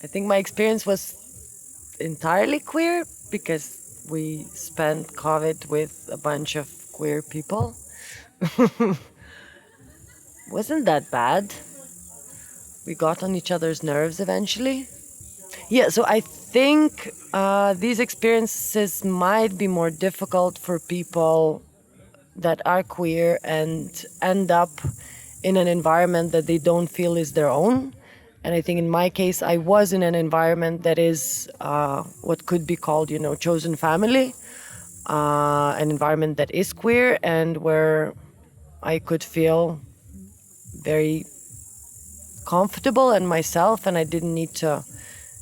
I think my experience was entirely queer because we spent COVID with a bunch of queer people. Wasn't that bad. We got on each other's nerves eventually. Yeah, so I think these experiences might be more difficult for people that are queer and end up in an environment that they don't feel is their own. And I think in my case, I was in an environment that is what could be called, chosen family, an environment that is queer and where I could feel very comfortable and myself, and I didn't need to,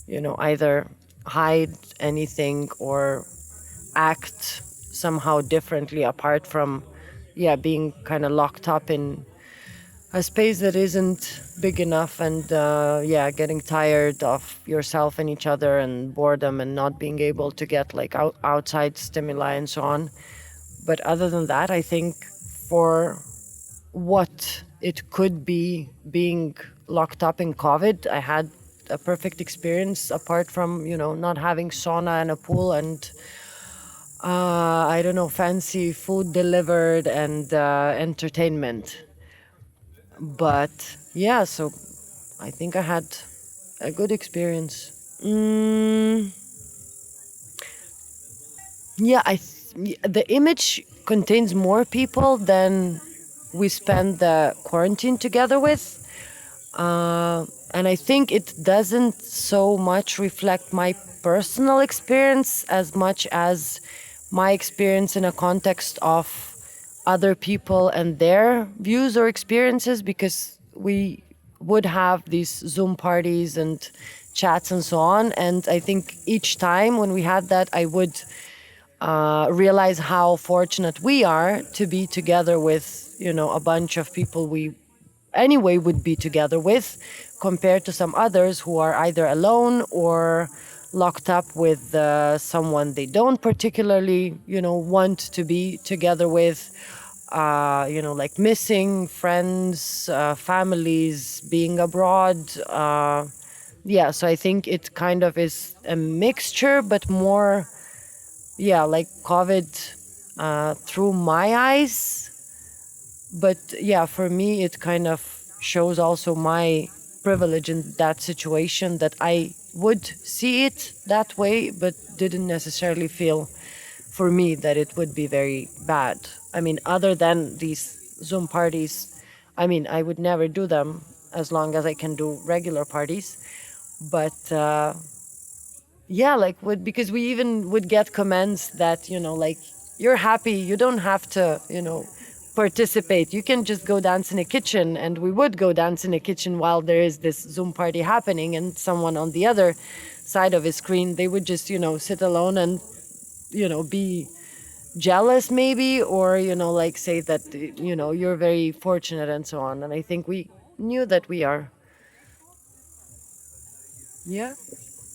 either hide anything or act somehow differently apart from, yeah, being kind of locked up in a space that isn't big enough and, yeah, getting tired of yourself and each other and boredom and not being able to get like outside stimuli and so on. But other than that, I think for what it could be being locked up in COVID, I had a perfect experience apart from, not having sauna and a pool and, I don't know, fancy food delivered and entertainment. But yeah, so I think I had a good experience. Mm, yeah, the image contains more people than we spend the quarantine together with. And I think it doesn't so much reflect my personal experience as much as my experience in a context of other people and their views or experiences, because we would have these Zoom parties and chats and so on. And I think each time when we had that, I would realize how fortunate we are to be together with, a bunch of people we anyway would be together with, compared to some others who are either alone or locked up with someone they don't particularly, want to be together with, like missing friends, families, being abroad. Yeah, so I think it kind of is a mixture, but more, yeah, like COVID through my eyes. But yeah, for me, it kind of shows also my privilege in that situation, that I would see it that way, but didn't necessarily feel for me that it would be very bad. I mean, other than these Zoom parties, I mean, I would never do them as long as I can do regular parties. But yeah, like because we even would get comments that, like, you're happy, you don't have to, participate. You can just go dance in a kitchen, and we would go dance in a kitchen while there is this Zoom party happening, and someone on the other side of a screen, they would just, sit alone and, be jealous maybe, or, like say that, you're very fortunate and so on. And I think we knew that we are. Yeah.